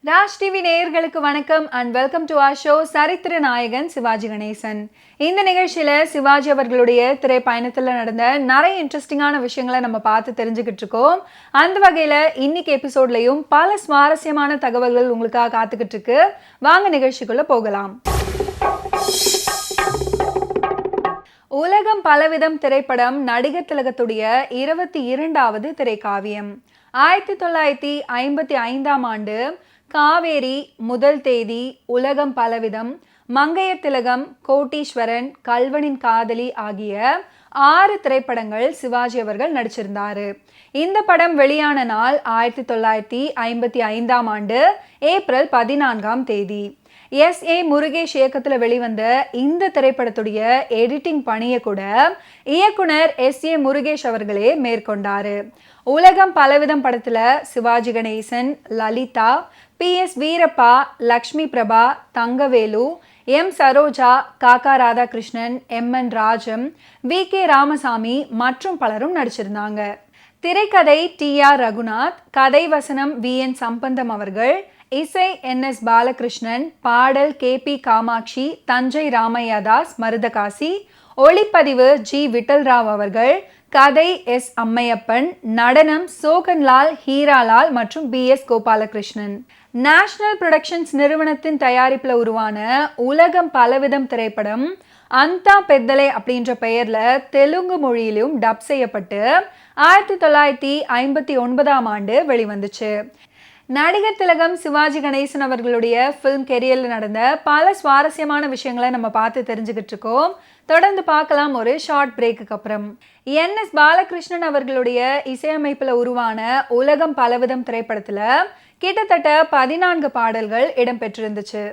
Raj TV நேயர்களுக்கு வணக்கம் and welcome to our show சரித்திர நாயகன் சிவாஜி கணேசன். இந்த நிகழ்ச்சியில சிவாஜி அவர்களுடைய திரைப்பயணத்துல நடந்த நிறைய இன்ட்ரெஸ்டிங்கான விஷயங்களை நம்ம பார்த்து தெரிஞ்சுக்கிட்டு இருக்கோம். அந்த வகையில இன்னைக்கு எபிசோட்லயும் பல சுவாரஸ்யமான தகவல்கள் உங்களுக்காக காத்துக்கிட்டு இருக்கு. வாங்க நிகழ்ச்சிக்குள்ள போகலாம். உலகம் பலவிதம் திரைப்படம் நடிகர் திலகத்துடைய 22வது திரைக்காவியம். 1955ஆம் ஆண்டு காவேரி, முதல் தேதி, உலகம் பலவிதம், மங்கையர் திலகம், கோட்டீஸ்வரன், கல்வனின் காதலி ஆகிய 6 திரைப்படங்கள் சிவாஜி அவர்கள் நடிச்சிருந்தாரு. இந்த படம் வெளியான நாள் 1955ஆம் ஆண்டு ஏப்ரல் 14ஆம் தேதி. S.A. முருகேஷ் இயக்கத்தில் வெளிவந்த இந்த திரைப்படத்துடைய எடிட்டிங் பணியை கூட இயக்குனர் S.A. முருகேஷ் அவர்களே மேற்கொண்டாரு. உலகம் பலவிதம் படத்துல சிவாஜி கணேசன், லலிதா, P.S. வீரப்பா, லக்ஷ்மி பிரபா, தங்கவேலு, M. சரோஜா, காக்கா ராதாகிருஷ்ணன், M.N. ராஜம், V.K. ராமசாமி மற்றும் பலரும் நடிச்சிருந்தாங்க. திரைக்கதை T.R. ரகுநாத், கதை வசனம் V.N. சம்பந்தம் அவர்கள், இசை N.S. பாலகிருஷ்ணன், பாடல் K.P. காமாட்சி, தஞ்சை ராமையாதாஸ் மருதகாசி, ஒளிப்பதிவு G. விட்டல்ராவ் அவர்கள், கதை S. அம்மையப்பன், நடனம் சோகன்லால், ஹீராலால் மற்றும் B.S. கோபாலகிருஷ்ணன். நேஷனல் புரொடக்ஷன்ஸ் நிறுவனத்தின் தயாரிப்பில் உருவான உலகம் பலவிதம் திரைப்படம் அந்தா பெத்தலே அப்படின்ற பெயர்ல தெலுங்கு மொழியிலும் டப் செய்யப்பட்டு 1959ஆம் ஆண்டு வெளிவந்துச்சு. நடிகர் திலகம் சிவாஜி கணேசன் அவர்களுடைய ஃபிலிம் கெரியரில் நடந்த பல சுவாரஸ்யமான விஷயங்களை நம்ம பார்த்து தெரிஞ்சுக்கிட்டு இருக்கோம். தொடர்ந்து பார்க்கலாம் ஒரு ஷார்ட் பிரேக்குக்கு அப்புறம். N.S. பாலகிருஷ்ணன் அவர்களுடைய இசையமைப்பில் உருவான உலகம் பலவிதம் திரைப்படத்தில் கிட்டத்தட்ட 14 பாடல்கள் இடம்பெற்றிருந்துச்சு.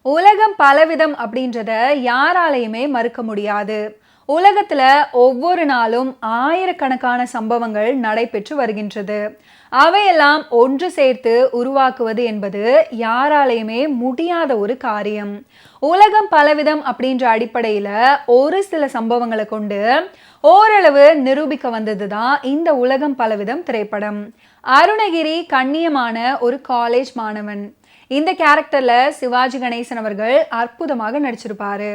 உலகம் பலவிதம் அப்படின்றத யாராலையுமே மறுக்க முடியாது. உலகத்துல ஒவ்வொரு நாளும் ஆயிரக்கணக்கான சம்பவங்கள் நடைபெற்று வருகின்றது. அவையெல்லாம் ஒன்று சேர்த்து உருவாக்குவது என்பது யாராலையுமே முடியாத ஒரு காரியம். உலகம் பலவிதம் அப்படின்ற அடிப்படையில ஒரு சில சம்பவங்களை கொண்டு ஓரளவு நிரூபிக்க வந்தது தான் இந்த உலகம் பலவிதம் திரைப்படம். அருணகிரி கண்ணியமான ஒரு காலேஜ் மாணவன். இந்த கேரக்டர்ல சிவாஜி கணேசன் அவர்கள் அற்புதமாக நடிச்சிருப்பாரு.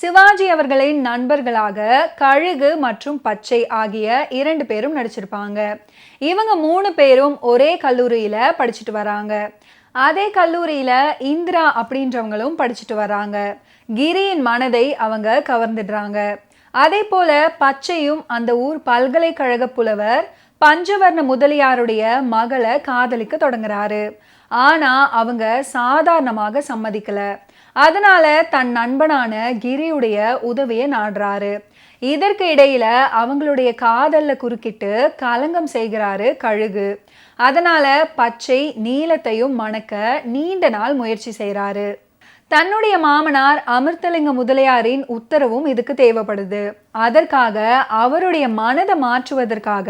சிவாஜி அவர்களின் நண்பர்களாக கழுகு மற்றும் பச்சை ஆகிய 2 பேரும் நடிச்சிருப்பாங்க. இவங்க 3 பேரும் ஒரே கல்லூரியில படிச்சுட்டு வராங்க. அதே கல்லூரியில இந்திரா அப்படின்றவங்களும் படிச்சுட்டு வராங்க. கிரியின் மனதை அவங்க கவர்ந்துடுறாங்க. அதே போல பச்சையும் அந்த ஊர் பல்கலைக்கழக புலவர் பஞ்சவர்ண முதலியாருடைய மகளை காதலிக்க தொடங்குறாரு. ஆனா அவங்க சாதாரணமாக சம்மதிக்கல. அதனால தன் நண்பனான கிரியுடைய உதவியை நாடுறாரு. இதற்கு இடையில அவங்களுடைய காதல்ல குறுக்கிட்டு கலங்கம் செய்கிறாரு கழுகு. அதனால பச்சை நீலத்தையும் மணக்க நீண்ட நாள் முயற்சி செய்கிறாரு. தன்னுடைய மாமனார் அமிர்தலிங்க முதலியாரின் உத்தரவும் இதுக்கு தேவைப்படுது. அதற்காக அவருடைய மனதை மாற்றுவதற்காக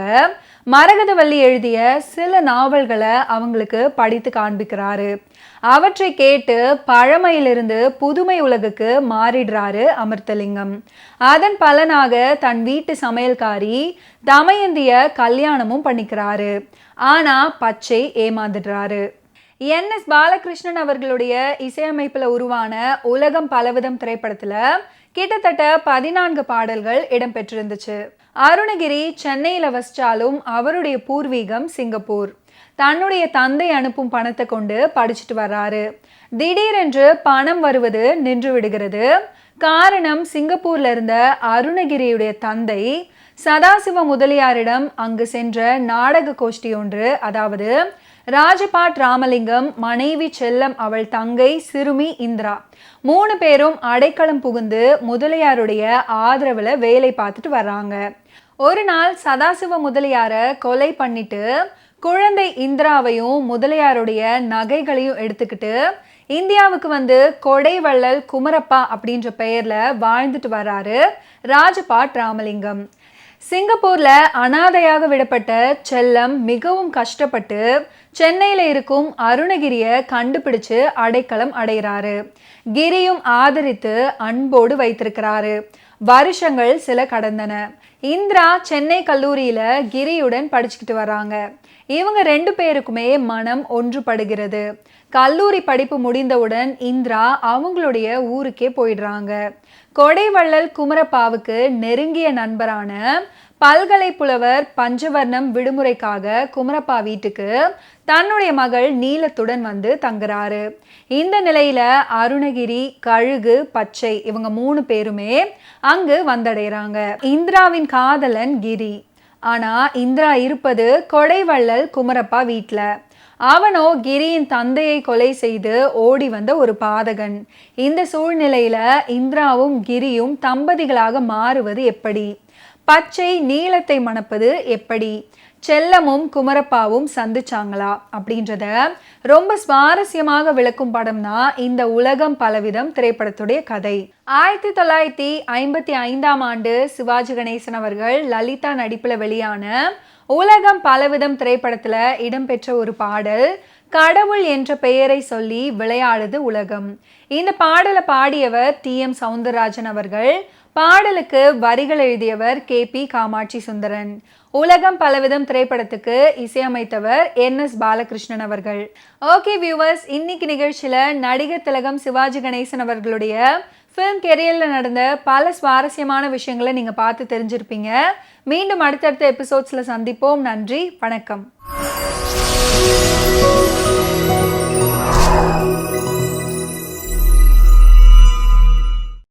மரகதவள்ளி எழுதிய சில நாவல்களை அவங்களுக்கு படித்து காண்பிக்கிறாரு. அவற்றை கேட்டு பழமையிலிருந்து புதுமை உலகுக்கு மாறிடுறாரு அமிர்தலிங்கம். அதன் பலனாக தன் வீட்டு சமையல்காரி தமயந்திய கல்யாணமும் பண்ணிக்கிறாரு. ஆனா பச்சை ஏமாந்துடுறாரு. N.S. பாலகிருஷ்ணன் அவர்களுடைய இசையமைப்பில் உருவான உலகம் பலவிதம் திரைப்படத்துல கிட்டத்தட்ட 14 பாடல்கள் இடம்பெற்றிருந்துச்சு. அருணகிரி சென்னையில வசிச்சாலும் அவருடைய பூர்வீகம் சிங்கப்பூர். தன்னுடைய தந்தை அனுப்பும் பணத்தை கொண்டு படிச்சுட்டு வர்றாரு. திடீரென்று பணம் வருவது நின்று விடுகிறது. காரணம், சிங்கப்பூர்ல இருந்த அருணகிரியுடைய தந்தை சதாசிவ முதலியாரிடம் அங்கு சென்ற நாடக கோஷ்டி ஒன்று, அதாவது ராஜபாட் ராமலிங்கம், மனைவி செல்லம், அவள் தங்கை சிறுமி இந்திரா 3 பேரும் அடைக்கலம் புகுந்து முதலியாருடைய ஆதரவுல வேலை பார்த்துட்டு வர்றாங்க. ஒரு நாள் சதாசிவ முதலியார கொலை பண்ணிட்டு குழந்தை இந்திராவையும் முதலியாருடைய நகைகளையும் எடுத்துக்கிட்டு இந்தியாவுக்கு வந்து கொடைவள்ளல் குமரப்பா அப்படின்ற பெயர்ல வாழ்ந்துட்டு வர்றாரு ராஜபாட் ராமலிங்கம். சிங்கப்பூர்ல அனாதையாக விடப்பட்ட செல்லம் மிகவும் கஷ்டப்பட்டு சென்னையில இருக்கும் அருணகிரியை கண்டுபிடிச்சு அடைக்கலம் அடைகிறாரு. கிரியும் ஆதரித்து அன்போடு வைத்திருக்கிறாரு. வருஷங்கள் சில கடந்தன. இந்திரா சென்னை கல்லூரியில கிரியுடன் படிச்சுக்கிட்டு வராங்க. இவங்க 2 பேருக்குமே மனம் ஒன்றுபடுகிறது. கல்லூரி படிப்பு முடிந்தவுடன் இந்திரா அவங்களுடைய ஊருக்கே போயிடுறாங்க. கொடைவள்ளல் குமரப்பாவுக்கு நெருங்கிய நண்பரான பல்கலை புலவர் பஞ்சவர்ணம் விடுமுறைக்காக குமரப்பா வீட்டுக்கு தன்னுடைய மகள் நீலத்துடன் வந்து தங்குறாரு. இந்த நிலையில அருணகிரி, கழுகு, பச்சை இவங்க 3 பேருமே அங்கு வந்தடைறாங்க. இந்திராவின் காதலன் கிரி. ஆனா இந்திரா இருப்பது கொடைவள்ளல் குமரப்பா வீட்டுல. அவனோ கிரியின் தந்தையை கொலை செய்து ஓடி வந்த ஒரு பாதகன். இந்த சூழ்நிலையில இந்திராவும் கிரியும் தம்பதிகளாக மாறுவது எப்படி? பச்சை நீலத்தை மணப்பது எப்படி? செல்லமும் குமரப்பாவும் சந்திச்சாங்களா அப்படின்றத ரொம்ப சுவாரஸ்யமாக விளக்கும் படம் தான் இந்த உலகம் பலவிதம் திரைப்படத்துடைய கதை. 1955ஆம் ஆண்டு சிவாஜி கணேசன் அவர்கள் லலிதா நடிப்புல வெளியான உலகம் பலவிதம் திரைப்படத்துல இடம்பெற்ற ஒரு பாடல் கடவுள் என்ற பெயரை சொல்லி விளையாடுது உலகம். இந்த பாடலை பாடியவர் TM சௌந்தரராஜன் அவர்கள். பாடலுக்கு வரிகள் எழுதியவர் KP காமாட்சி சுந்தரன். உலகம் பலவிதம் திரைப்படத்துக்கு இசையமைத்தவர் NS பாலகிருஷ்ணன் அவர்கள். ஓகே வியூவர்ஸ், இன்னைக்கு நிகழ்ச்சியில நடிகர் திலகம் சிவாஜி கணேசன் அவர்களுடைய ஃபிலிம் கெரியரில் நடந்த பல சுவாரஸ்யமான விஷயங்களை நீங்கள் பார்த்து தெரிஞ்சிருப்பீங்க. மீண்டும் அடுத்தடுத்த எபிசோட்ஸில் சந்திப்போம். நன்றி, வணக்கம்.